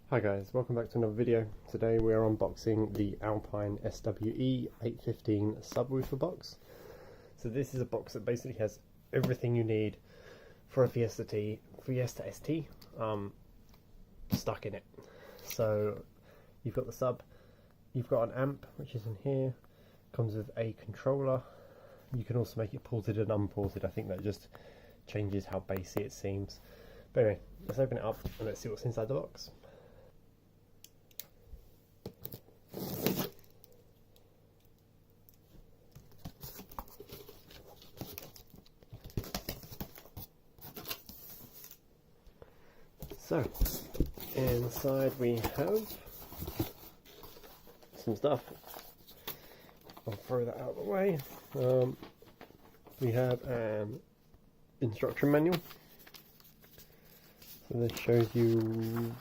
Hi guys, welcome back to another video. Today we are unboxing the Alpine SWE-815 subwoofer box. So this is a box that basically has everything you need for a Fiesta ST stuck in it. So you've got the sub, you've got an amp which is in here, comes with a controller. You can also make it ported and unported. I think that just changes how bassy it seems. But anyway, let's open it up and let's see what's inside the box. So, inside we have some stuff. I'll throw that out of the way. We have an instruction manual. So this shows you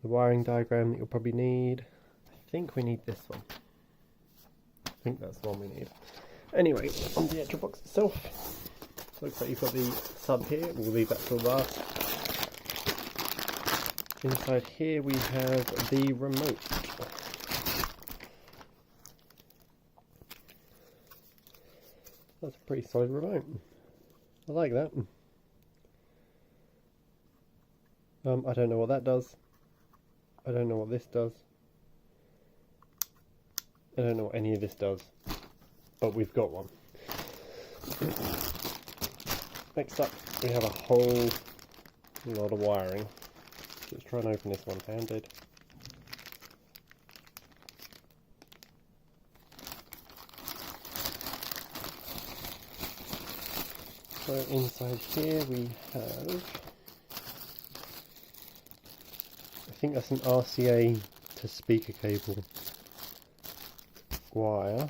the wiring diagram that you'll probably need. I think we need this one. I think that's the one we need. Anyway, on the actual box itself, looks like you've got the sub here. We'll leave that till last. Inside here we have the remote. That's a pretty solid remote. I like that. I don't know what that does. I don't know what this does. I don't know what any of this does. But we've got one. Next up we have a whole lot of wiring. Let's try and open this one-handed. So inside here we have, I think that's an RCA to speaker cable wire.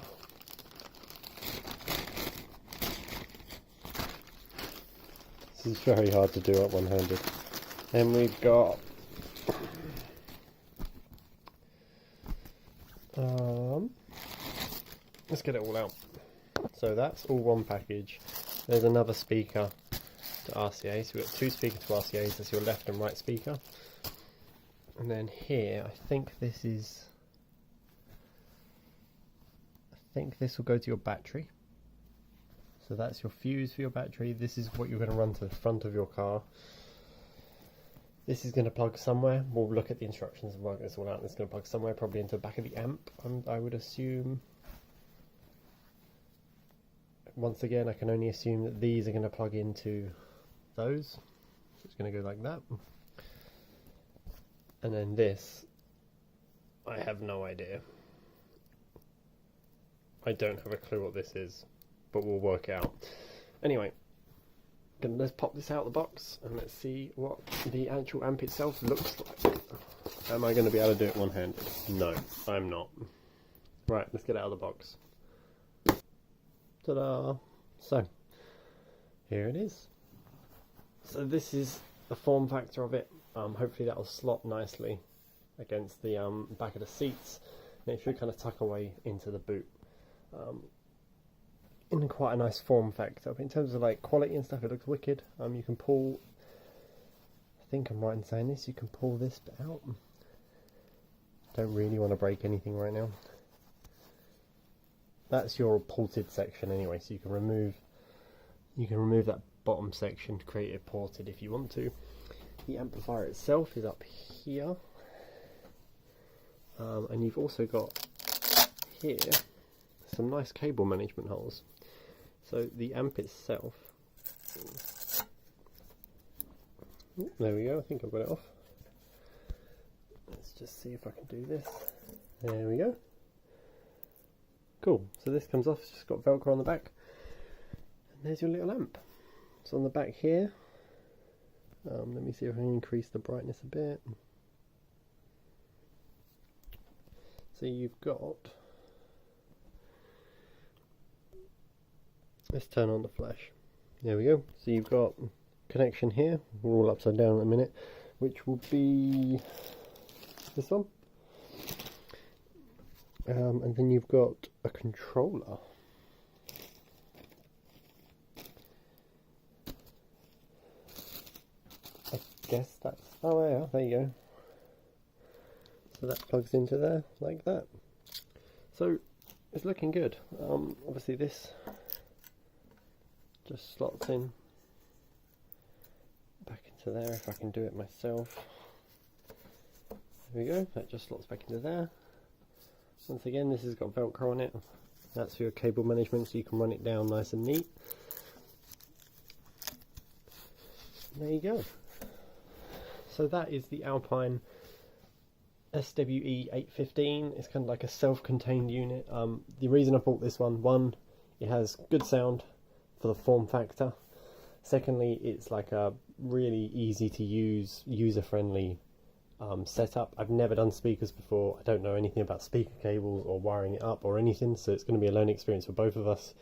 This is very hard to do up one-handed. Then we've got let's get it all out. So that's all one package. There's another speaker to RCA, so we've got two speakers to RCAs. That's your left and right speaker. And then here, I think this will go to your battery. So that's your fuse for your battery. This is what you're going to run to the front of your car. This is going to plug somewhere. We'll look at the instructions and work this all out. It's going to plug somewhere, probably into the back of the amp, and I would assume, once again, I can only assume that these are going to plug into those. So it's going to go like that. And then this, I have no idea. I don't have a clue what this is, but we'll work it out. Anyway, let's pop this out of the box and let's see what the actual amp itself looks like. Am I going to be able to do it one-handed? No, I'm not. Right, let's get it out of the box. Ta-da! So, here it is. So this is the form factor of it. Hopefully that will slot nicely against the back of the seats. And it should kind of tuck away into the boot. In quite a nice form factor. But in terms of like quality and stuff, it looks wicked. You can pull, I think I'm right in saying this, you can pull this bit out. Don't really want to break anything right now. That's your ported section anyway, so you can remove that bottom section to create it ported if you want to. The amplifier itself is up here, and you've also got here some nice cable management holes. So the amp itself, there we go, I think I've got it off. Let's just see if I can do this. There we go. Cool, so this comes off, it's just got Velcro on the back. And there's your little amp. So on the back here, let me see if I can increase the brightness a bit. So you've got, let's turn on the flash. There we go. So you've got connection here, we're all upside down in a minute, which will be this one. And then you've got a controller. I guess that's, oh yeah, there you go. So that plugs into there like that. So it's looking good. Obviously this just slots in back into there if I can do it myself. There we go, that just slots back into there. Once again, this has got Velcro on it. That's for your cable management, so you can run it down nice and neat. There you go. So that is the Alpine SWE-815. It's kind of like a self-contained unit. The reason I bought this one, it has good sound for the form factor. Secondly, it's like a really easy to use, user-friendly setup. I've never done speakers before. I don't know anything about speaker cables or wiring it up or anything, so it's going to be a learning experience for both of us.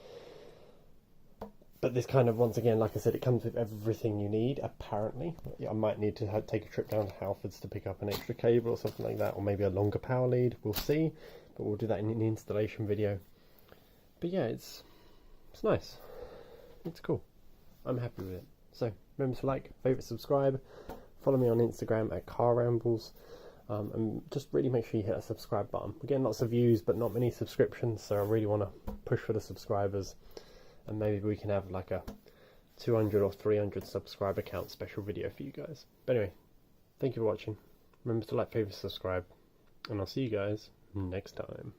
But this kind of, once again, like I said, it comes with everything you need, apparently. I might need to take a trip down to Halfords to pick up an extra cable or something like that, or maybe a longer power lead, we'll see. But we'll do that in an installation video. But yeah, it's nice. It's cool. I'm happy with it. So, remember to like, favourite, subscribe. Follow me on Instagram at Rambles. And just really make sure you hit that subscribe button. We're getting lots of views, but not many subscriptions, so I really want to push for the subscribers. And maybe we can have like a 200 or 300 subscriber count special video for you guys. But anyway, thank you for watching. Remember to like, favorite, subscribe, and I'll see you guys next time.